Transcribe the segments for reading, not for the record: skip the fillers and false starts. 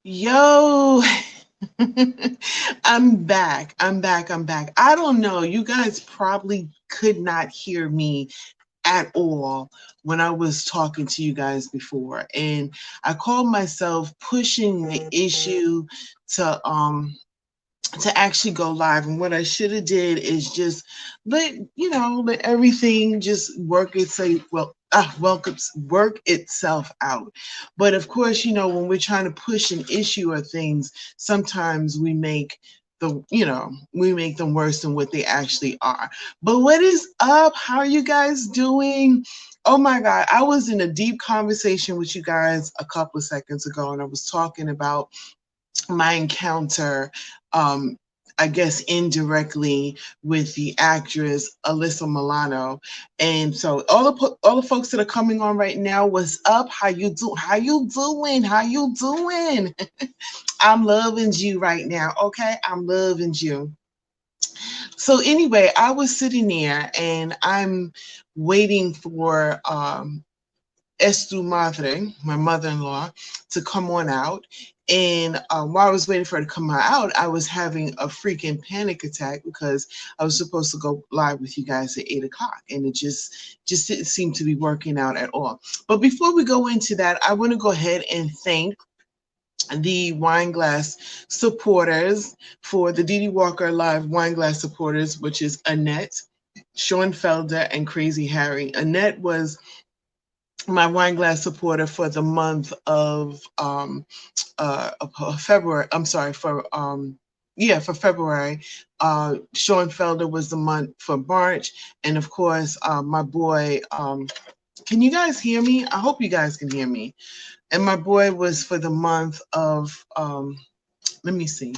Yo, I'm back. I'm back. I don't know. You guys probably could not hear me at all when I was talking to you guys before. And I called myself pushing the issue to actually go live. And what I should have did is just let everything just work itself out. But of course, when we're trying to push an issue or things, sometimes we make them worse than what they actually are. But what is up? How are you guys doing? Oh my God, I was in a deep conversation with you guys a couple of seconds ago, and I was talking about my encounter, um, I guess indirectly, with the actress Alyssa Milano. And so all the folks that are coming on right now, what's up? How you do? How you doing? How you doing? I'm loving you right now. Okay, I'm loving you. So anyway, I was sitting there and I'm waiting for es tu madre, my mother-in-law, to come on out. And while I was waiting for her to come out, I was having a freaking panic attack because I was supposed to go live with you guys at 8 o'clock, and it just didn't seem to be working out at all. But before we go into that, I want to go ahead and thank the wine glass supporters for the Dee Dee Walker Live wine glass supporters, which is Annette, Sean Felder, and Crazy Harry. Annette was my wine glass supporter for the month of February. I'm sorry, for February. Sean Felder was the month for March, and of course, my boy. Can you guys hear me? I hope you guys can hear me. And my boy was for the month of. Let me see.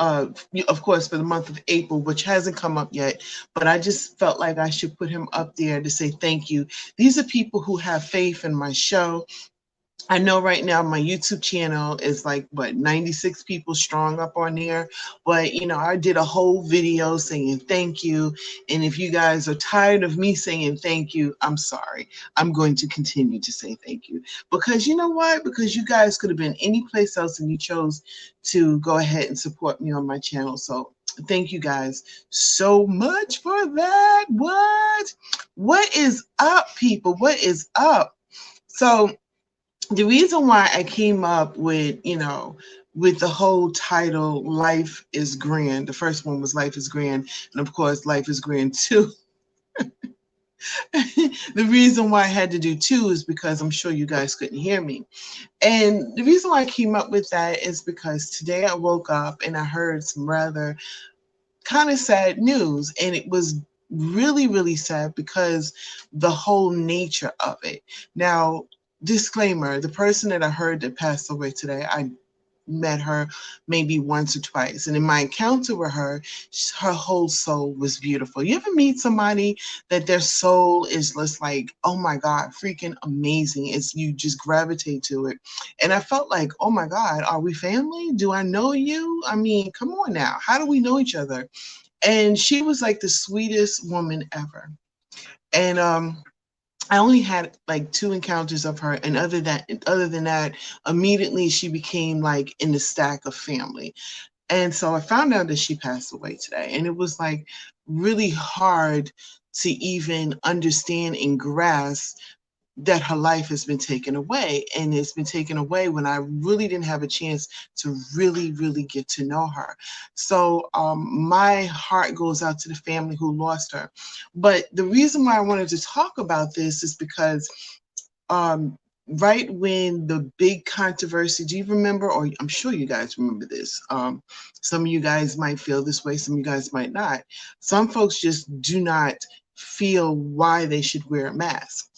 uh, of course, for the month of April, which hasn't come up yet, but I just felt like I should put him up there to say thank you. These are people who have faith in my show. I know right now my YouTube channel is like, what, 96 people strong up on there. But, I did a whole video saying thank you. And if you guys are tired of me saying thank you, I'm sorry. I'm going to continue to say thank you. Because you know what? Because you guys could have been any place else and you chose to go ahead and support me on my channel. So thank you guys so much for that. What is up, people? What is up? So, the reason why I came up with the whole title, Life is Grand. The first one was Life is Grand. And of course, Life is Grand 2. The reason why I had to do 2 is because I'm sure you guys couldn't hear me. And the reason why I came up with that is because today I woke up and I heard some rather kind of sad news. And it was really, really sad because the whole nature of it. Now, disclaimer, the person that I heard that passed away today, I met her maybe once or twice. And in my encounter with her whole soul was beautiful. You ever meet somebody that their soul is just like, oh my God, freaking amazing. It's you just gravitate to it. And I felt like, oh my God, are we family? Do I know you? I mean, come on now. How do we know each other? And she was like the sweetest woman ever. And I only had like 2 encounters of her, and other than that, immediately she became like in the stack of family. And so I found out that she passed away today, and it was like really hard to even understand and grasp that her life has been taken away. And it's been taken away when I really didn't have a chance to really, really get to know her. So my heart goes out to the family who lost her. But the reason why I wanted to talk about this is because um, right when the big controversy, do you remember, or I'm sure you guys remember this, some of you guys might feel this way, some of you guys might not. Some folks just do not feel why they should wear a mask.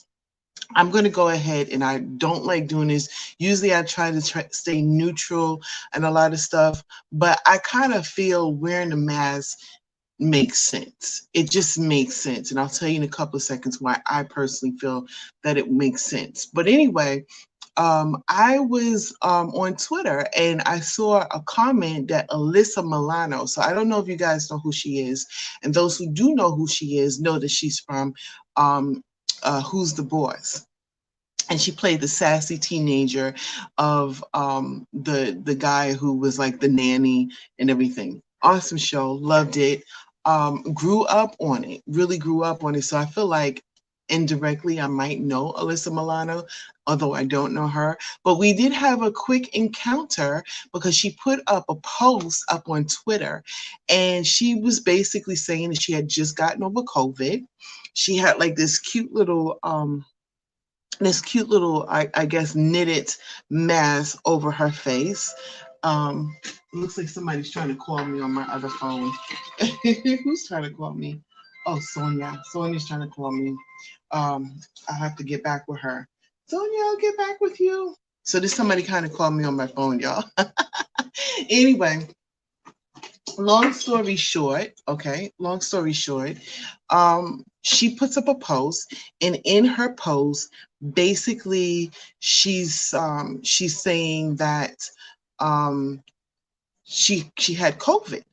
I'm going to go ahead, and I don't like doing this. Usually I try to stay neutral and a lot of stuff, but I kind of feel wearing a mask makes sense. It just makes sense. And I'll tell you in a couple of seconds why I personally feel that it makes sense. But anyway, I was on Twitter and I saw a comment that Alyssa Milano, so I don't know if you guys know who she is, and those who do know who she is know that she's from Who's the Boss. and she played the sassy teenager of the guy who was like the nanny and everything. Awesome show, loved it. Grew up on it, really grew up on it. So I feel like indirectly I might know Alyssa Milano, although I don't know her. But we did have a quick encounter because she put up a post up on Twitter, and she was basically saying that she had just gotten over COVID. She had like this cute little, I guess, knitted mask over her face. Looks like somebody's trying to call me on my other phone. Who's trying to call me? Oh, Sonia. Sonia's trying to call me. I have to get back with her. Sonia, I'll get back with you. So there's somebody kind of called me on my phone, y'all. Anyway, long story short, okay, long story short, she puts up a post, and in her post, basically she's saying that um she had COVID,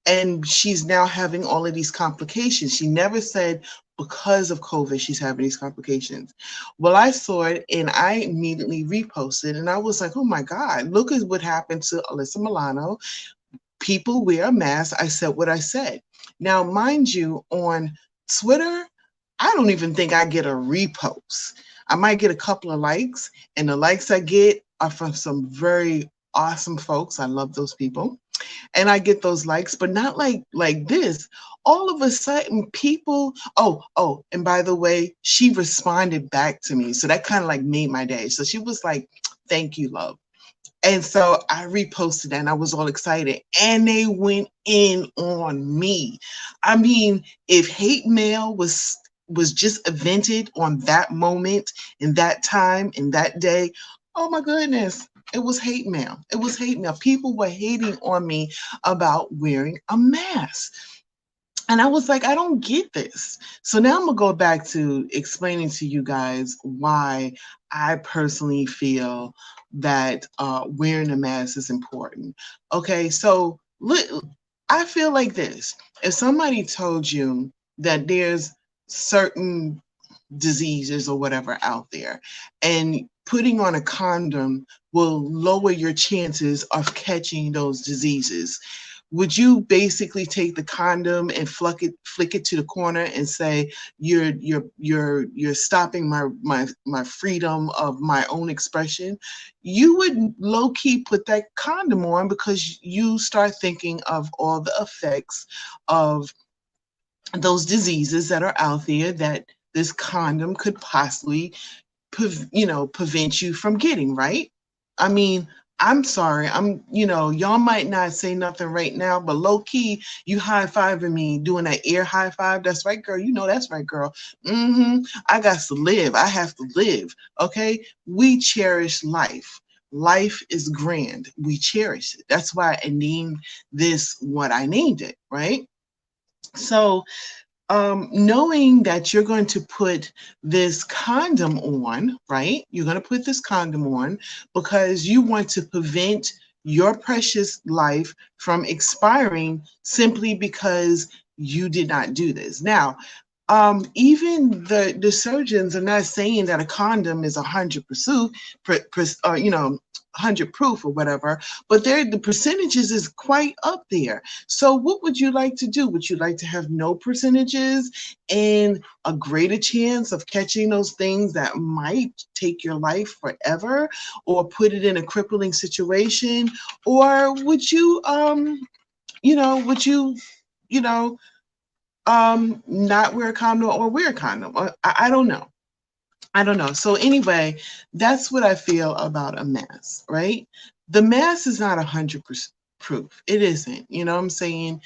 and she's now having all of these complications. She never said because of COVID she's having these complications. Well, I saw it and I immediately reposted, and I was like, oh my God, look at what happened to Alyssa Milano. People wear a mask. I said what I said. Now, mind you, on Twitter, I don't even think I get a repost. I might get a couple of likes, and the likes I get are from some very awesome folks. I love those people. And I get those likes, but not like this. All of a sudden, people, and by the way, she responded back to me. So that kind of like made my day. So she was like, thank you, love. And so I reposted that and I was all excited. And they went in on me. I mean, if hate mail was just invented on that moment, in that time, in that day, oh my goodness, it was hate mail. It was hate mail. People were hating on me about wearing a mask. And I was like, I don't get this. So now I'm going to go back to explaining to you guys why I personally feel that wearing a mask is important. Okay, so I feel like this. If somebody told you that there's certain diseases or whatever out there, and putting on a condom will lower your chances of catching those diseases, would you basically take the condom and flick it to the corner and say you're stopping my freedom of my own expression? You would low key put that condom on because you start thinking of all the effects of those diseases that are out there that this condom could possibly prevent you from getting, right? I mean, I'm sorry. Y'all might not say nothing right now, but low key, you high fiving me, doing that air high five. That's right, girl. You know that's right, girl. I got to live. I have to live. Okay. We cherish life. Life is grand. We cherish it. That's why I named this what I named it, right? So knowing that you're going to put this condom on, right? You're going to put this condom on because you want to prevent your precious life from expiring simply because you did not do this. Now, even the surgeons are not saying that a condom is 100%, 100 proof or whatever, but the percentages is quite up there. So what would you like to do? Would you like to have no percentages and a greater chance of catching those things that might take your life forever or put it in a crippling situation? Or would you, you know, not wear a condom or wear a condom? I don't know. I don't know. So anyway, that's what I feel about a mask, right? The mask is not 100% proof. It isn't. You know what I'm saying?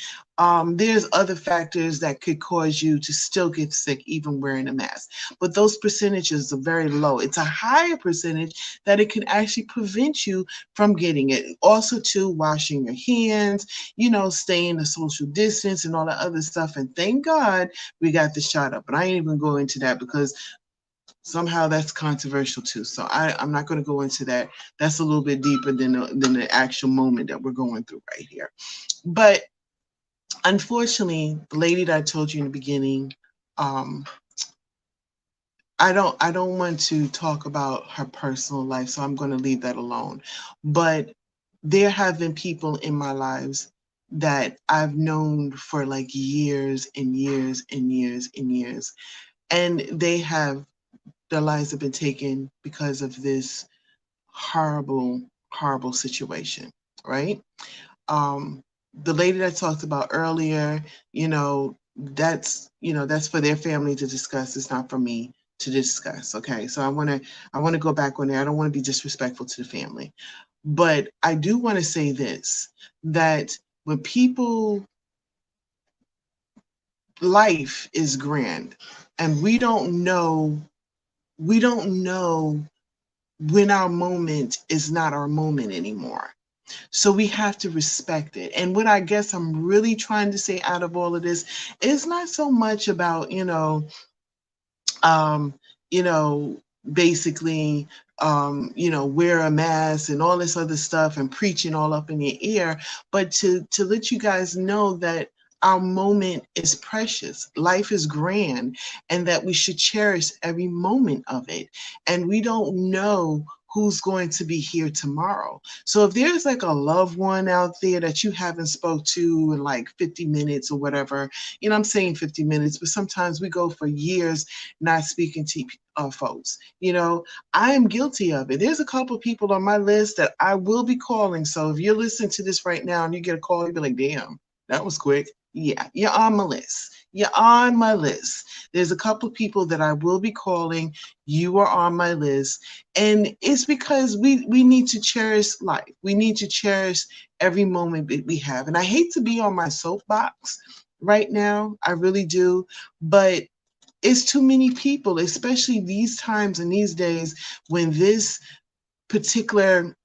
There's other factors that could cause you to still get sick even wearing a mask. But those percentages are very low. It's a higher percentage that it can actually prevent you from getting it. Also, too, washing your hands, staying a social distance and all that other stuff. And thank God we got the shot up. But I ain't even go into that because somehow that's controversial too. So I'm not going to go into that. That's a little bit deeper than the actual moment that we're going through right here. But unfortunately, the lady that I told you in the beginning, I don't want to talk about her personal life, so I'm going to leave that alone. But there have been people in my lives that I've known for like years and years and years and years, and their lives have been taken because of this horrible, horrible situation, right? um, the lady that I talked about earlier, that's for their family to discuss. It's not for me to discuss. Okay, so I want to go back on there. I don't want to be disrespectful to the family, but I do want to say this: that when people, life is grand, and we don't know when our moment is not our moment anymore. So we have to respect it. And what I guess I'm really trying to say out of all of this is not so much about, um, you know, basically, wear a mask and all this other stuff and preaching all up in your ear, but to let you guys know that our moment is precious, life is grand, and that we should cherish every moment of it. And we don't know who's going to be here tomorrow. So if there's like a loved one out there that you haven't spoke to in like 50 minutes or whatever, I'm saying 50 minutes, but sometimes we go for years not speaking to folks. I am guilty of it. There's a couple of people on my list that I will be calling. So if you're listening to this right now and you get a call, you'll be like, damn, that was quick. Yeah, you're on my list. You're on my list. There's a couple of people that I will be calling. You are on my list. And it's because we need to cherish life. We need to cherish every moment that we have. And I hate to be on my soapbox right now. I really do. But it's too many people, especially these times and these days when this particular,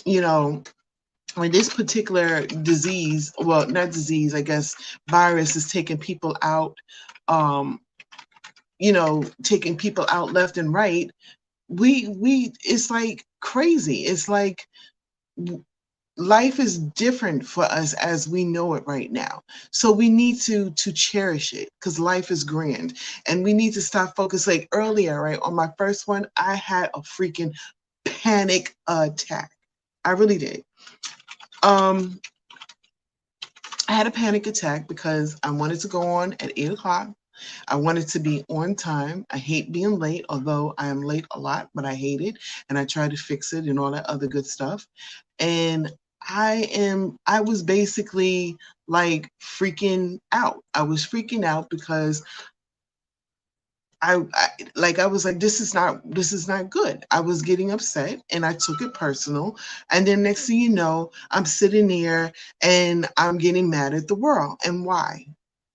when this particular disease, well, not disease, I guess, virus is taking people out, taking people out left and right, it's like crazy. It's like life is different for us as we know it right now. So we need to cherish it because life is grand, and we need to stop focus. Like earlier, right, on my first one, I had a freaking panic attack. I really did. I had a panic attack because I wanted to go on at 8 o'clock. I wanted to be on time. I hate being late, although I am late a lot, but I hate it. And I try to fix it and all that other good stuff. And I was basically like freaking out. I was freaking out because I was like, this is not good. I was getting upset and I took it personal. And then next thing you know, I'm sitting there and I'm getting mad at the world. And why?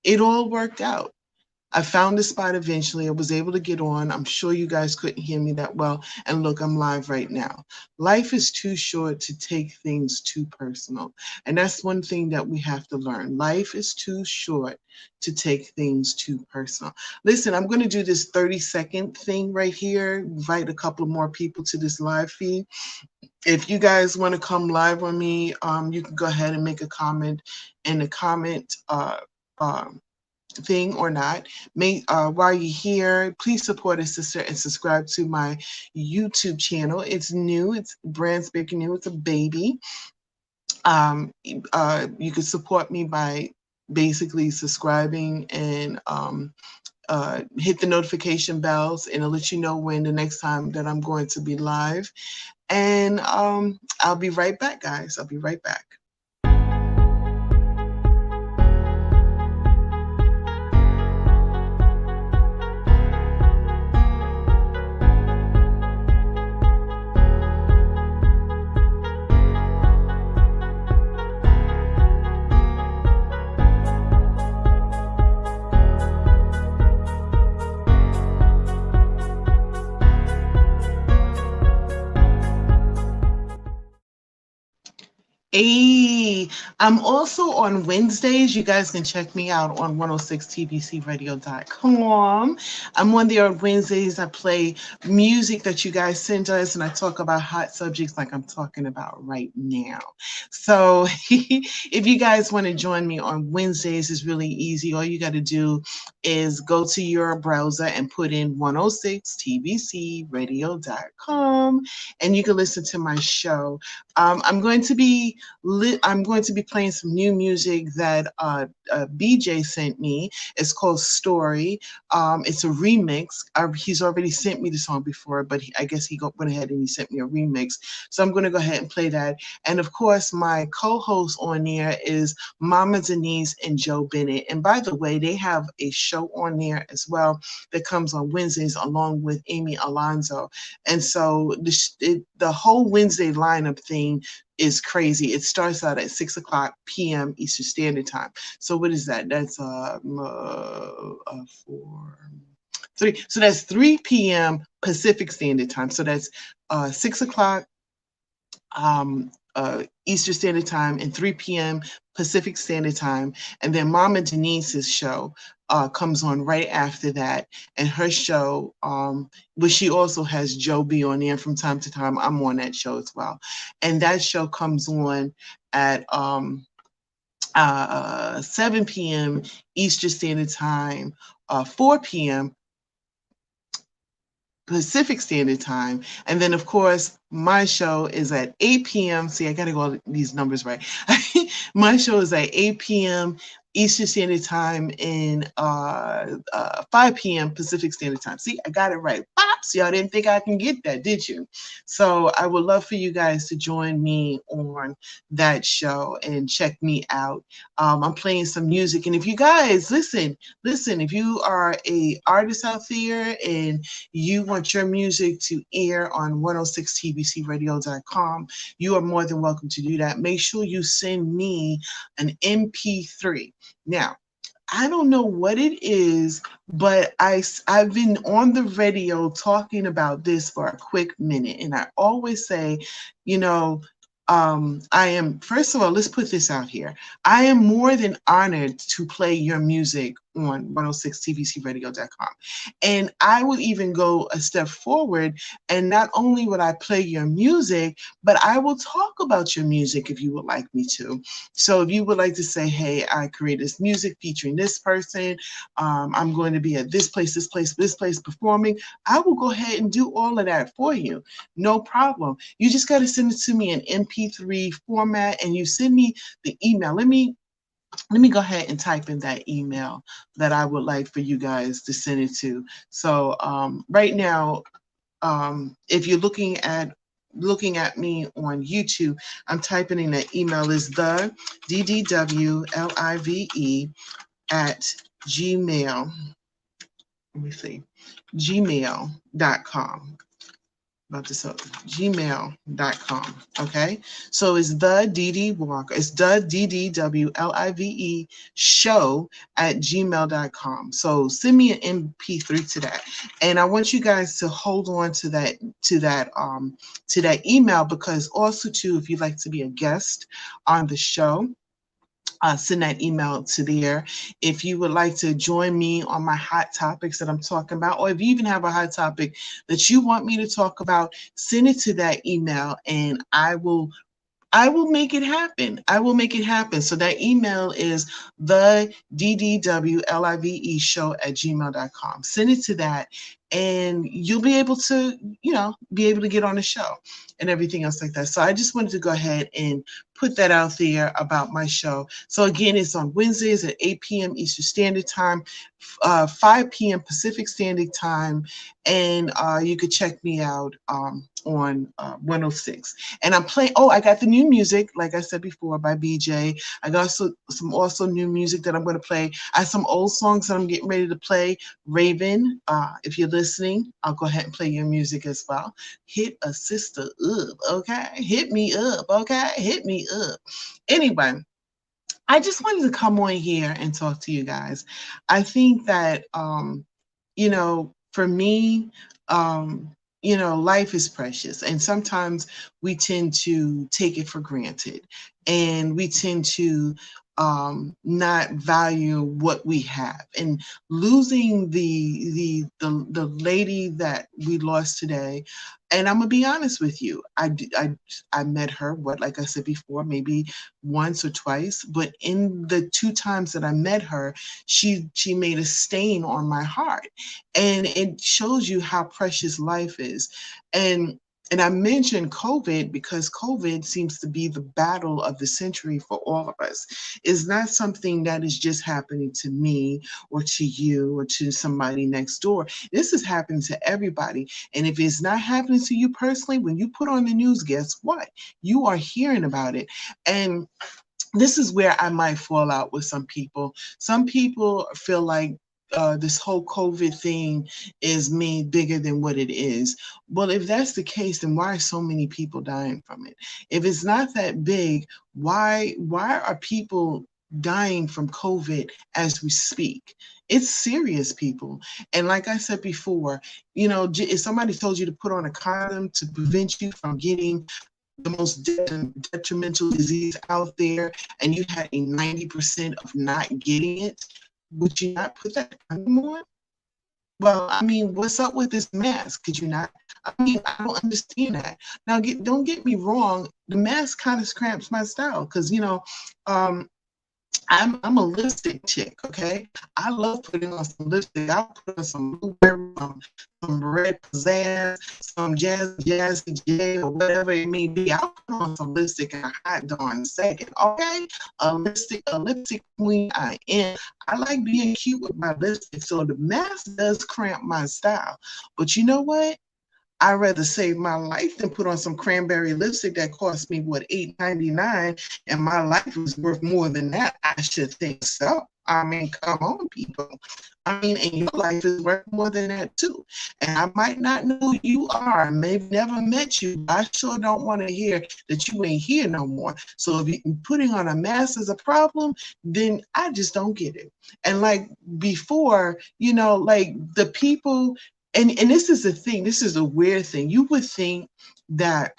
It all worked out. I found a spot eventually. I was able to get on. I'm sure you guys couldn't hear me that well. And look, I'm live right now. Life is too short to take things too personal. And that's one thing that we have to learn. Life is too short to take things too personal. Listen, I'm going to do this 30-second thing right here. Invite a couple more people to this live feed. If you guys want to come live on me, you can go ahead and make a comment in the comment thing or not. While you're here, please support a sister and subscribe to my YouTube channel. It's new. It's brand spanking new. It's a baby. You can support me by basically subscribing and hit the notification bells, and it'll let you know when the next time that I'm going to be live. And I'll be right back, guys. I'll be right back. Hey, I'm also on Wednesdays. You guys can check me out on 106tbcradio.com. I'm on there on Wednesdays. I play music that you guys send us, and I talk about hot subjects like I'm talking about right now. So if you guys want to join me on Wednesdays, it's really easy. All you got to do is go to your browser and put in 106tbcradio.com, and you can listen to my show. I'm going to be playing some new music that BJ sent me. It's called Story. It's a remix. He's already sent me the song before, but I guess went ahead and he sent me a remix. So I'm going to go ahead and play that. And of course, my co-host on there is Mama Denise and Joe Bennett. And by the way, they have a show on there as well that comes on Wednesdays along with Amy Alonso. And so the whole Wednesday lineup thing is crazy. It starts out at 6 o'clock p.m. Eastern Standard Time. So what is that? That's 3. So that's 3 p.m. Pacific Standard Time. So that's 6 o'clock Eastern Standard Time and 3 p.m. Pacific Standard Time. And then Mama Denise's show comes on right after that. And her show, but she also has Joe B on there from time to time. I'm on that show as well. And that show comes on at 7 p.m. Eastern Standard Time, 4 p.m. Pacific Standard Time. And then, of course, my show is at 8 p.m. See, I got to go all these numbers right. My show is at 8 p.m. Eastern Standard Time and 5 p.m. Pacific Standard Time. See, I got it right. Pops, y'all didn't think I can get that, did you? So I would love for you guys to join me on that show and check me out. I'm playing some music. And if you guys, listen, if you are a artist out there and you want your music to air on 106tbcradio.com, you are more than welcome to do that. Make sure you send me an MP3. Now, I don't know what it is, but I've been on the radio talking about this for a quick minute. And I always say, you know, I am, first of all, let's put this out here. I am more than honored to play your music on 106tbcradio.com. And I would even go a step forward, and not only would I play your music, but I will talk about your music if you would like me to. So if you would like to say, hey, I create this music featuring this person, I'm going to be at this place, this place, this place performing, I will go ahead and do all of that for you. No problem. You just got to send it to me in MP3 format, and you send me the email. Let me go ahead and type in that email that I would like for you guys to send it to. So right now, if you're looking at me on YouTube, I'm typing in that email is the DDWLIVE at Gmail. Let me see, gmail.com. About this up, gmail.com. Okay, so it's the Dee Dee Walker, it's the DDWLIVE show at gmail.com. So send me an MP3 to that, and I want you guys to hold on to that email, because also too, if you'd like to be a guest on the show, send that email to there. If you would like to join me on my hot topics that I'm talking about, or if you even have a hot topic that you want me to talk about, send it to that email, and I will make it happen. I will make it happen. So that email is the DDWLIVE show at gmail.com. Send it to that, and you'll be able to, get on the show and everything else like that. So I just wanted to go ahead and put that out there about my show. So again, it's on Wednesdays at 8 p.m. Eastern Standard Time, 5 p.m. Pacific Standard Time, and you could check me out on 106. And I'm playing, I got the new music, like I said before, by BJ. I got some new music that I'm going to play. I have some old songs that I'm getting ready to play. Raven, if you're listening, I'll go ahead and play your music as well. Hit a sister up, okay? Hit me up, okay? Hit me up. Anyway, I just wanted to come on here and talk to you guys. I think that, for me, life is precious, and sometimes we tend to take it for granted, and we tend to not value what we have. And losing the lady that we lost today, and I'm gonna be honest with you, I met her, what, like I said before, maybe once or twice, but in the two times that I met her, she made a stain on my heart, and it shows you how precious life is. And I mentioned COVID because COVID seems to be the battle of the century for all of us. It's not something that is just happening to me or to you or to somebody next door. This is happening to everybody. And if it's not happening to you personally, when you put on the news, guess what? You are hearing about it. And this is where I might fall out with some people. Some people feel like this whole COVID thing is made bigger than what it is. Well, if that's the case, then why are so many people dying from it? If it's not that big, why are people dying from COVID as we speak? It's serious, people. And like I said before, if somebody told you to put on a condom to prevent you from getting the most detrimental disease out there, and you had a 90% of not getting it, would you not put that condom on? Well, I mean, what's up with this mask? Could you not? I mean, I don't understand that. Now, don't get me wrong. The mask kind of cramps my style because, um, I'm a lipstick chick, okay? I love putting on some lipstick. I'll put on some blueberry, some red pizzazz, some jazzy J, or whatever it may be. I'll put on some lipstick in a hot darn second, okay? A lipstick queen I am. I like being cute with my lipstick, so the mask does cramp my style. But you know what? I'd rather save my life than put on some cranberry lipstick that cost me, what, $8.99, and my life is worth more than that. I should think so. I mean, come on, people. I mean, and your life is worth more than that, too. And I might not know who you are, maybe never met you, but I sure don't want to hear that you ain't here no more. So if putting on a mask is a problem, then I just don't get it. And like before, like the people, and this is the thing, this is a weird thing. You would think that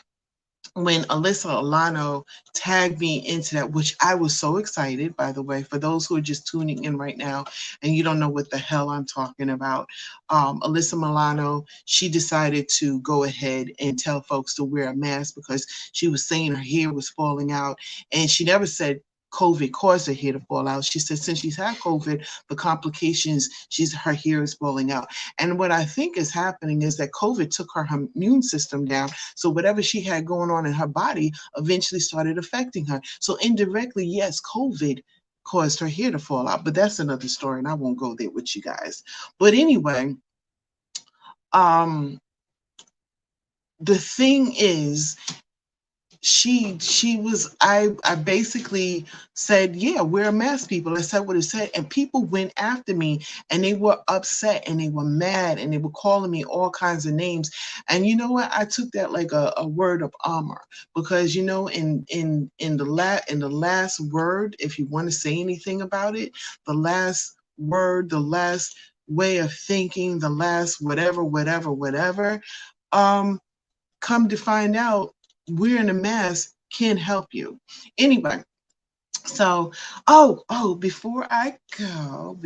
when Alyssa Alano tagged me into that, which I was so excited, by the way, for those who are just tuning in right now and you don't know what the hell I'm talking about, Alyssa Milano, she decided to go ahead and tell folks to wear a mask because she was saying her hair was falling out, and she never said COVID caused her hair to fall out. She said since she's had COVID, the complications, her hair is falling out. And what I think is happening is that COVID took her immune system down. So whatever she had going on in her body eventually started affecting her. So indirectly, yes, COVID caused her hair to fall out, but that's another story, and I won't go there with you guys. But anyway, the thing is, I basically said, yeah, wear a mask, people. I said what it said, and people went after me, and they were upset, and they were mad, and they were calling me all kinds of names. And you know what? I took that like a word of honor, because in the last word, if you want to say anything about it, the last word, the last way of thinking, the last whatever, come to find out, wearing a mask can help you. Anyway, so before I go,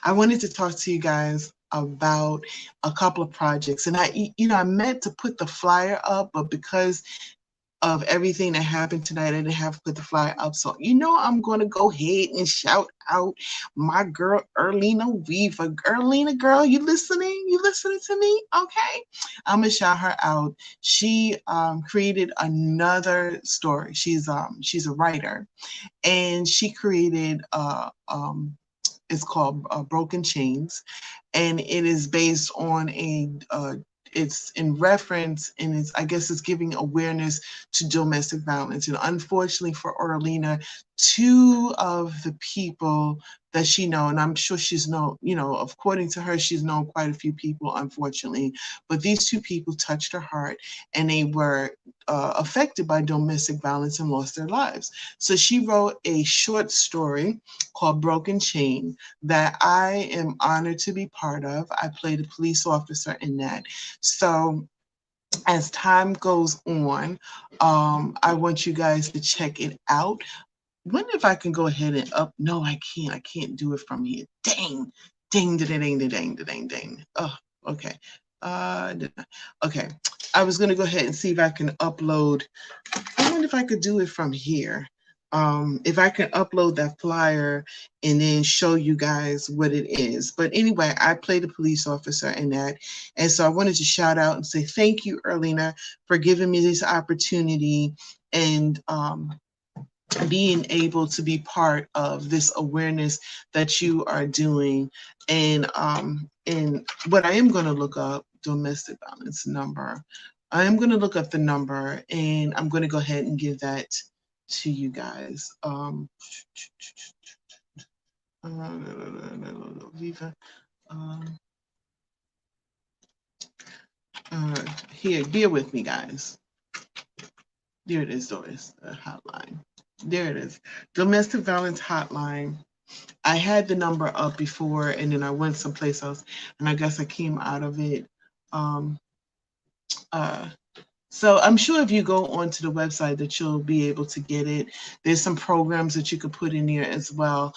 I wanted to talk to you guys about a couple of projects. And I meant to put the flyer up, but because of everything that happened tonight, I didn't have to put the flyer up. So I'm going to go ahead and shout out my girl Erlina Weaver. Erlina, girl, you listening? You listening to me? Okay, I'm gonna shout her out. She created another story. She's a writer, and she created it's called Broken Chains, and it is based on it's in reference, and I guess it's giving awareness to domestic violence. And unfortunately for Orlina, two of the people that she know, and I'm sure she's known, according to her, she's known quite a few people, unfortunately, but these two people touched her heart, and they were affected by domestic violence and lost their lives. So she wrote a short story called Broken Chain that I am honored to be part of. I played a police officer in that. So as time goes on, I want you guys to check it out. Wonder if I can go ahead and up. No, I can't. I can't do it from here. Dang, dang, dang, dang, dang, dang, dang. Oh, okay. Okay. I was gonna go ahead and see if I can upload. I wonder if I could do it from here. If I can upload that flyer and then show you guys what it is. But anyway, I played a police officer in that. And so I wanted to shout out and say thank you, Erlina, for giving me this opportunity and being able to be part of this awareness that you are doing. And what I am going to look up, domestic violence number. I am going to look up the number, and I'm going to go ahead and give that to you guys. Viva. Here, bear with me, guys. There it is, Doris, the hotline. There it is. Domestic violence hotline. I had the number up before, and then I went someplace else, and I guess I came out of it. So I'm sure if you go onto the website that you'll be able to get it. There's some programs that you could put in there as well.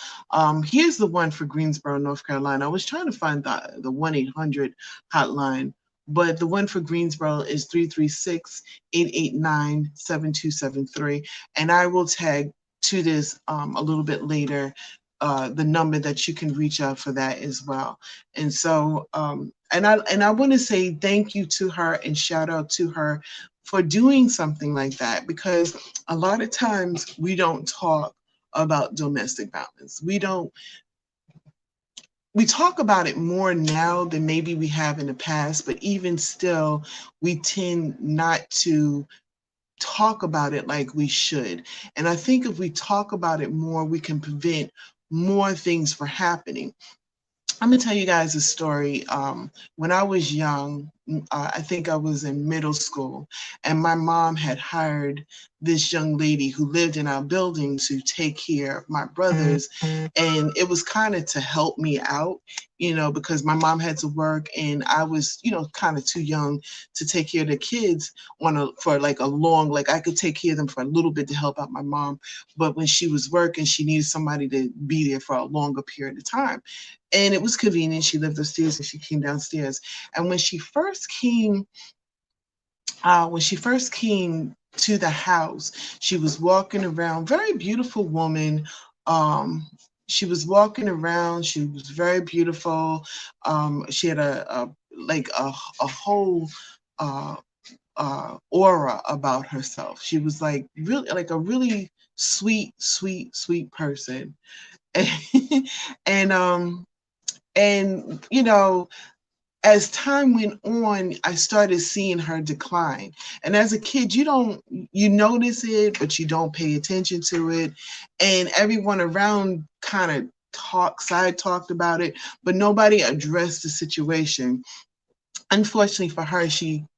Here's the one for Greensboro, North Carolina. I was trying to find the 1-800 hotline, but the one for Greensboro is 336-889-7273. And I will tag to this a little bit later the number that you can reach out for that as well. And so and I want to say thank you to her and shout out to her for doing something like that, because a lot of times we don't talk about domestic violence. We talk about it more now than maybe we have in the past, but even still, we tend not to talk about it like we should. And I think if we talk about it more, we can prevent more things from happening. I'm gonna tell you guys a story. When I was young, I think I was in middle school, and my mom had hired this young lady who lived in our building to take care of my brothers. And it was kind of to help me out, because my mom had to work and I was, kind of too young to take care of the kids for like a long, like I could take care of them for a little bit to help out my mom. But when she was working, she needed somebody to be there for a longer period of time. And it was convenient. She lived upstairs and she came downstairs. And when she first came to the house, she was walking around, very beautiful woman. She was walking around. She was very beautiful. She had a whole aura about herself. She was like really like a really sweet person. And as time went on, I started seeing her decline. And as a kid, you notice it, but you don't pay attention to it. And everyone around kind of side talked about it, but nobody addressed the situation. Unfortunately for her,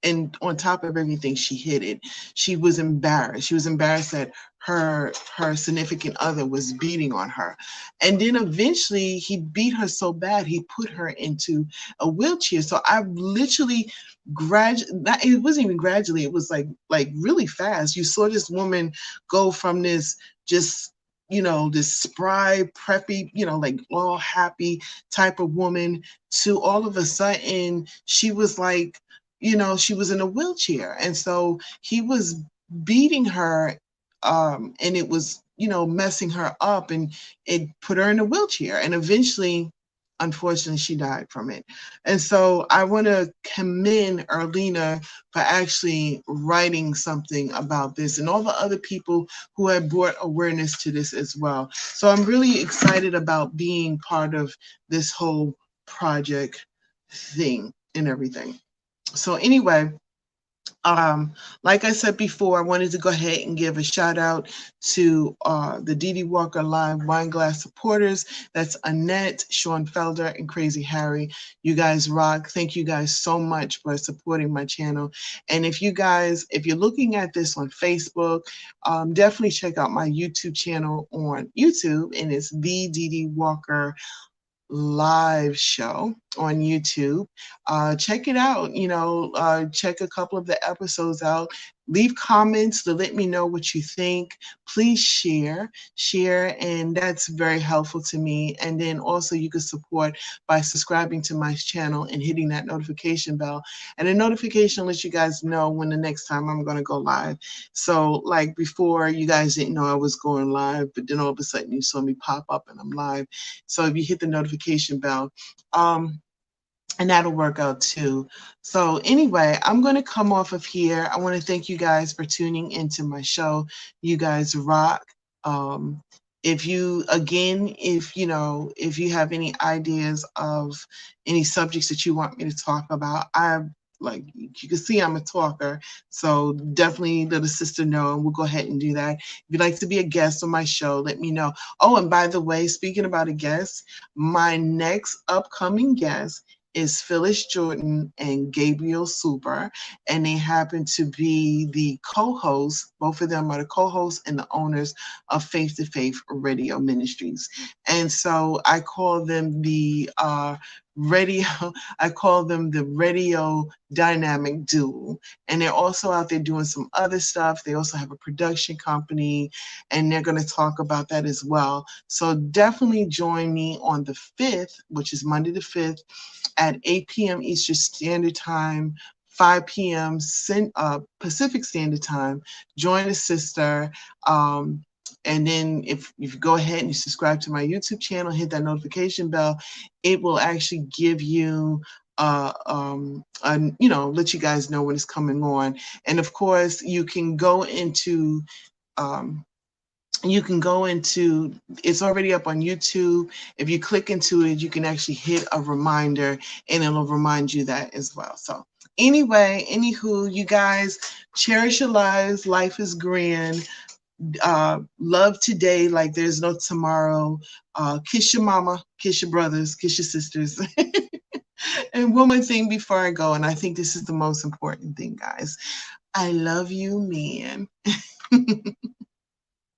and on top of everything, she hid it. She was embarrassed. She was embarrassed that her significant other was beating on her. And then eventually he beat her so bad, he put her into a wheelchair. So I literally it wasn't even gradually, it was like really fast. You saw this woman go from this just this spry, preppy, like all happy type of woman to all of a sudden she was like, she was in a wheelchair. And so he was beating her, and it was, messing her up, and it put her in a wheelchair. And eventually, unfortunately, she died from it. And so I want to commend Erlina for actually writing something about this, and all the other people who have brought awareness to this as well. So I'm really excited about being part of this whole project thing and everything. So anyway, Like I said before, I wanted to go ahead and give a shout out to the Dee Dee Walker Live Wine Glass supporters. That's Annette, Sean Felder, and Crazy Harry. You guys rock. Thank you guys so much for supporting my channel. And if you guys, if you're looking at this on Facebook, definitely check out my YouTube channel on YouTube, and it's the Dee Dee Walker live show on YouTube. Check it out. Check a couple of the episodes out. Leave comments to let me know what you think. Please share, and that's very helpful to me. And then also you can support by subscribing to my channel and hitting that notification bell. And the notification lets you guys know when the next time I'm going to go live. So like before, you guys didn't know I was going live, but then all of a sudden you saw me pop up and I'm live. So if you hit the notification bell, and that'll work out too. So anyway, I'm going to come off of here. I want to thank you guys for tuning into my show. You guys rock. If you, again, if you have any ideas of any subjects that you want me to talk about, like you can see, I'm a talker, so definitely let a sister know, and we'll go ahead and do that. If you'd like to be a guest on my show, let me know. Oh, and by the way, speaking about a guest, my next upcoming guest is Phyllis Jordan and Gabriel Super, and they happen to be the co-hosts. Both of them are the co-hosts and the owners of Faith to Faith Radio Ministries. And so I call them the radio, I call them the radio dynamic duo. And they're also out there doing some other stuff. They also have a production company, and they're going to talk about that as well. So definitely join me on the 5th, which is Monday the 5th, at 8 p.m. Eastern Standard Time, 5 p.m. Pacific Standard Time. Join a sister. And then if you go ahead and you subscribe to my YouTube channel, hit that notification bell, it will actually give you let you guys know when it's coming on. And of course, you can go into it's already up on YouTube. If you click into it, you can actually hit a reminder, and it'll remind you that as well. So anyway, anywho, you guys cherish your lives. Life is grand. Love today like there's no tomorrow. Kiss your mama, kiss your brothers, kiss your sisters. And one more thing before I go, and I think this is the most important thing, guys. I love you, man.